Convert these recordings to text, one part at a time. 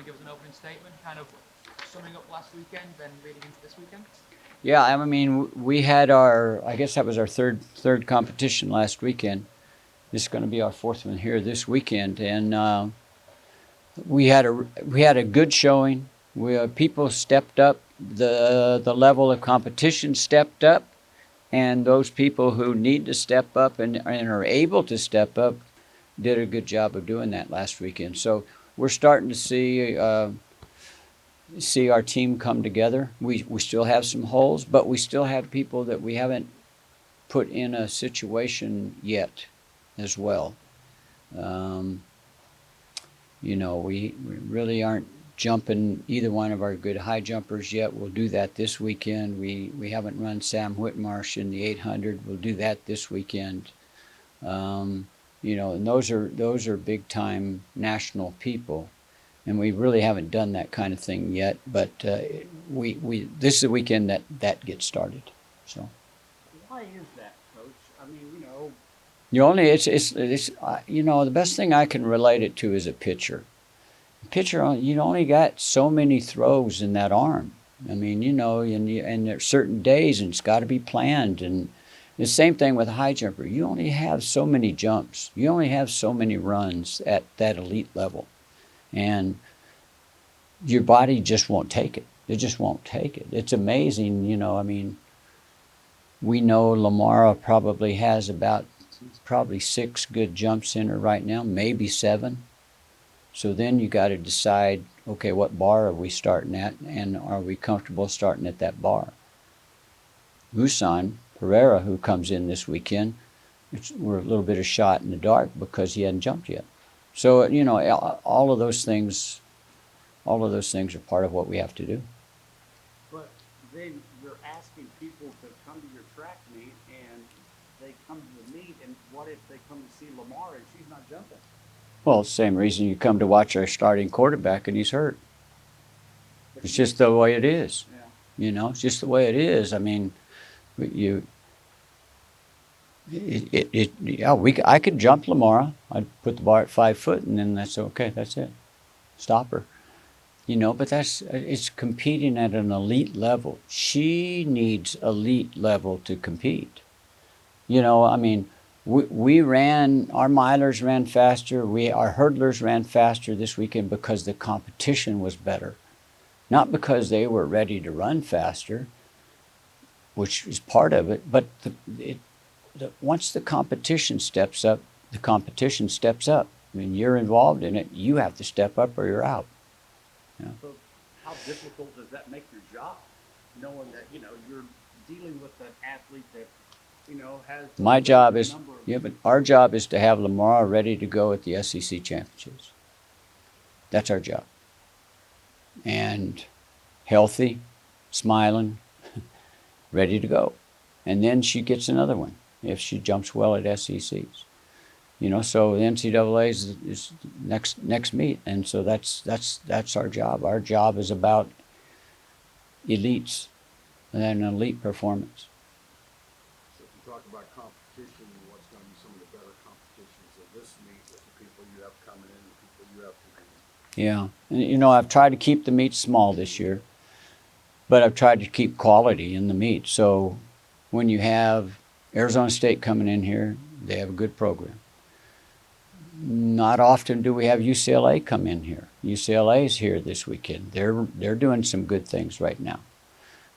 to give us an opening statement, kind of summing up last weekend, then leading into this weekend? Yeah, I mean, we had our, I guess that was our third competition last weekend. This is going to be our fourth one here this weekend, and we had a good showing. People stepped up. The level of competition stepped up, and those people who need to step up and are able to step up did a good job of doing that last weekend. So we're starting to see our team come together. We still have some holes, but we still have people that we haven't put in a situation yet as well. Um, we really aren't jumping either one of our good high jumpers yet. We'll do that this weekend. We haven't run Sam Whitmarsh in the 800. We'll do that this weekend. And those are big time national people, and we really haven't done that kind of thing yet. But we this is the weekend that gets started. So. Why is that, Coach? I mean, The best thing I can relate it to is a pitcher. Pitcher, you only got so many throws in that arm. I mean, and there's certain days, and it's got to be planned. And the same thing with a high jumper. You only have so many jumps. You only have so many runs at that elite level, and your body just won't take it. It just won't take it. It's amazing, I mean, we know Lamara probably has about 6 good jumps in her right now, maybe 7. So then you got to decide, okay, what bar are we starting at, and are we comfortable starting at that bar? Usan Pereira, who comes in this weekend, we're a little bit of shot in the dark because he hadn't jumped yet. So all of those things are part of what we have to do. But then you're asking people to come to your track meet, and they come to the meet, and what if they come to see Lamar and she's not jumping? Well, same reason you come to watch our starting quarterback and he's hurt. It's just the way it is. Yeah. It's just the way it is. I mean, I could jump Lamara. I'd put the bar at 5 foot, and then that's okay. That's it. Stop her. But it's competing at an elite level. She needs elite level to compete. I mean, we ran, our milers ran faster. Our hurdlers ran faster this weekend because the competition was better. Not because they were ready to run faster, which is part of it, but once the competition steps up, the competition steps up. I mean, you're involved in it. You have to step up or you're out. Yeah. So how difficult does that make your job, knowing that, you're dealing with an athlete that, has... My job is, but our job is to have Lamar ready to go at the SEC championships. That's our job. And healthy, smiling, ready to go. And then she gets another one if she jumps well at SECs. So the NCAA is next meet, and so that's our job. Our job is about elites and an elite performance. So if you talk about competition, what's going to be some of the better competitions of this meet with the people you have coming in, the people you have competing? Yeah, and I've tried to keep the meet small this year, but I've tried to keep quality in the meet. So when you have Arizona State coming in here, they have a good program. Not often do we have UCLA come in here. UCLA is here this weekend. They're doing some good things right now.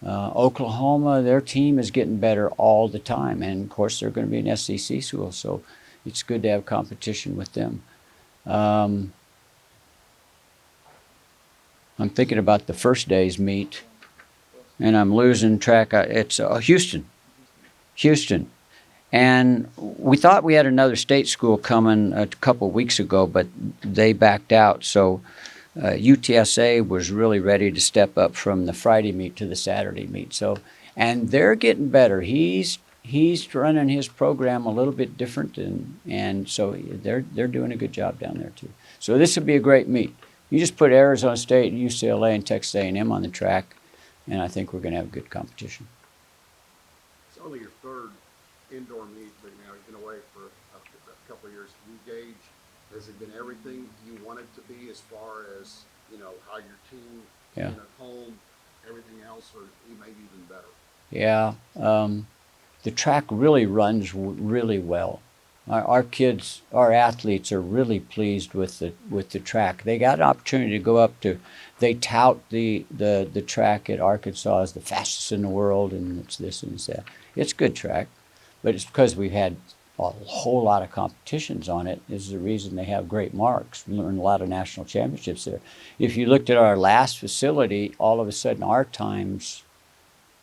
Oklahoma, their team is getting better all the time, and of course they're going to be an SEC school, so it's good to have competition with them. I'm thinking about the first day's meet, and I'm losing track. It's Houston. And we thought we had another state school coming a couple weeks ago, but they backed out. So UTSA was really ready to step up from the Friday meet to the Saturday meet. So, and they're getting better. He's running his program a little bit different, and so they're doing a good job down there too. So this would be a great meet. You just put Arizona State, UCLA, and Texas A&M on the track, and I think we're going to have a good competition. It's only your third indoor meet, but you've been away for a couple of years. Can you gauge, has it been everything you want it to be as far as, by your team, Yeah. being at home, everything else, or maybe even better? Yeah. The track really runs really well. Our kids, our athletes are really pleased with the track. They got an opportunity to go up to. They tout the track at Arkansas as the fastest in the world, and it's this and it's that. It's a good track, but it's because we've had a whole lot of competitions on it. Is the reason they have great marks. We learned a lot of national championships there. If you looked at our last facility, all of a sudden our times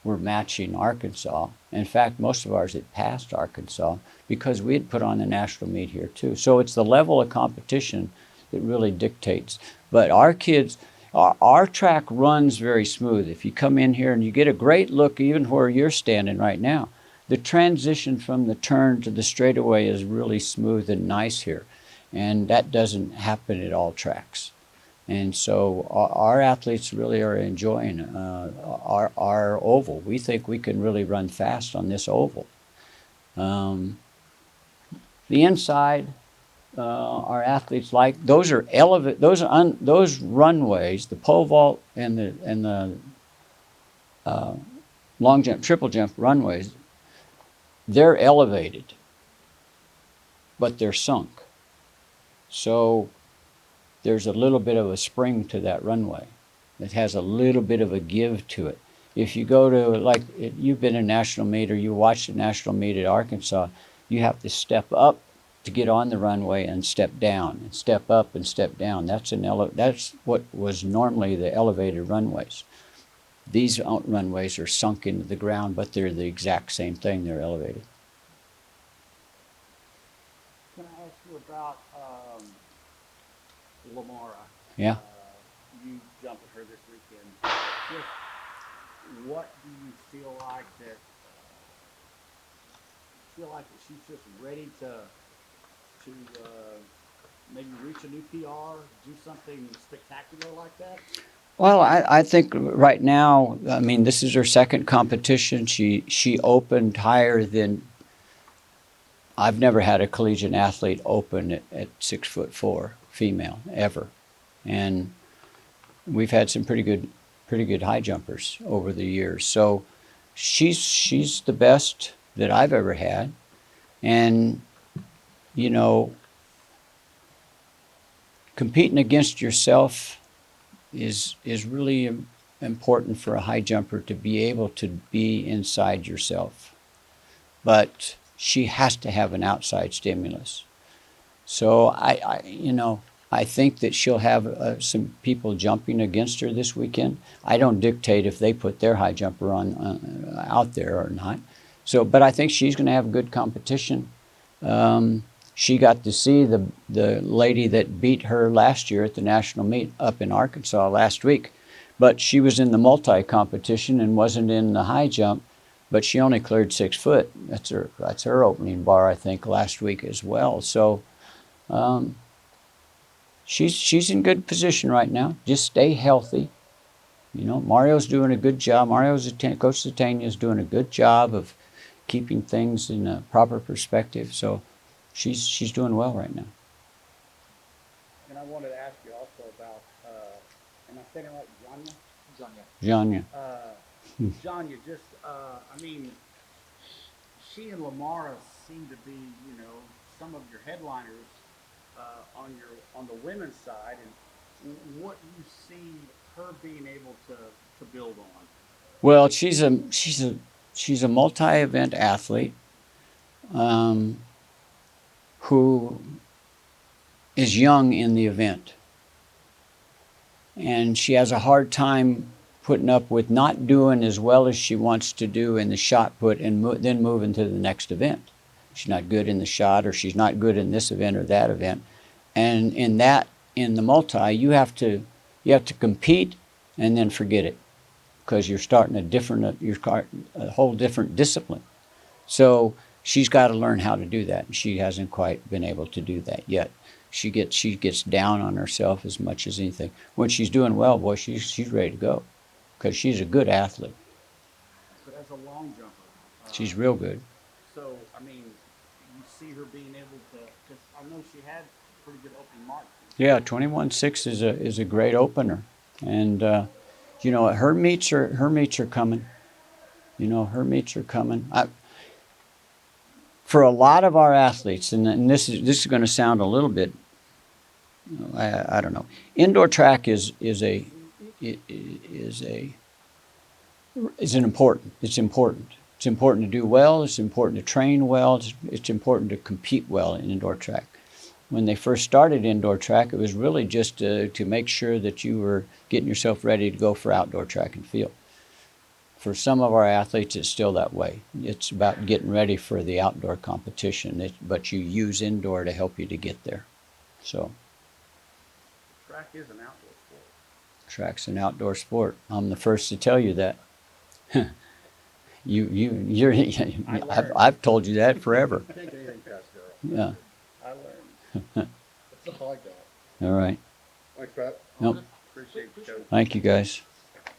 were matching Arkansas. In fact, most of ours had passed Arkansas because we had put on the national meet here too. So it's the level of competition that really dictates. But our kids, our track runs very smooth. If you come in here and you get a great look even where you're standing right now, the transition from the turn to the straightaway is really smooth and nice here. And that doesn't happen at all tracks. And so our athletes really are enjoying our oval. We think we can really run fast on this oval. The inside, our athletes like those are those runways, the pole vault and the long jump, triple jump runways. They're elevated, but they're sunk. So there's a little bit of a spring to that runway. It has a little bit of a give to it. If you go to, like, you've been in national meet or you watched the national meet at Arkansas, you have to step up to get on the runway and step down, and step up and step down. That's what was normally the elevated runways. These runways are sunk into the ground, but they're the exact same thing. They're elevated. Can I ask you about Lamara? Yeah. You jumped with her this weekend. Just what do you feel like that? Feel like that she's just ready to maybe reach a new PR, do something spectacular like that? Well, I think right now, I mean, this is her second competition. She opened higher than I've never had a collegiate athlete open at 6'4" female ever, and we've had some pretty good high jumpers over the years. So she's the best that I've ever had, and you know, competing against yourself is really important for a high jumper to be able to be inside yourself, but she has to have an outside stimulus. So I think that she'll have some people jumping against her this weekend. I don't dictate if they put their high jumper on out there or not. So, but I think she's going to have good competition. She got to see the lady that beat her last year at the national meet up in Arkansas last week, but she was in the multi competition and wasn't in the high jump. But she only cleared 6 foot. That's her opening bar, I think, last week as well. So she's in good position right now. Just stay healthy. You know, Mario's doing a good job. Coach Zatania is doing a good job of keeping things in a proper perspective. So she's doing well right now. And I wanted to ask you also about, am I saying it right, Janya? Janya. Janya. Janya, just, I mean, she and Lamara seem to be, you know, some of your headliners on the women's side, and what you see her being able to build on. Well, she's a multi-event athlete who is young in the event, and she has a hard time putting up with not doing as well as she wants to do in the shot put and then moving to the next event. She's not good in the shot, or she's not good in this event or that event. And in the multi, you have to compete and then forget it, because you're starting a whole different discipline. So she's got to learn how to do that, and she hasn't quite been able to do that yet. She gets down on herself as much as anything. When she's doing well, boy, she's ready to go, because she's a good athlete. But as a long jumper, She's real good. so I mean, you see her being able to. Because I know she had pretty good opening marks. Yeah, 21.6 is a great opener, And you know, her meets are coming. You know, her meets are coming. For a lot of our athletes, and this is going to sound a little bit, I don't know. Indoor track is important. It's important. It's important to do well. It's important to train well. It's important to compete well in indoor track. When they first started indoor track, it was really just to make sure that you were getting yourself ready to go for outdoor track and field. For some of our athletes, it's still that way. It's about getting ready for the outdoor competition, but you use indoor to help you to get there. So Track is an outdoor sport. track's an outdoor sport. I'm the first to tell you that. You're I've told you that forever. Can't get anything past Daryl. Yeah. I learned. That's all I got. All right. Thanks, Pat. Nope. Appreciate you, Coach. Thank you guys.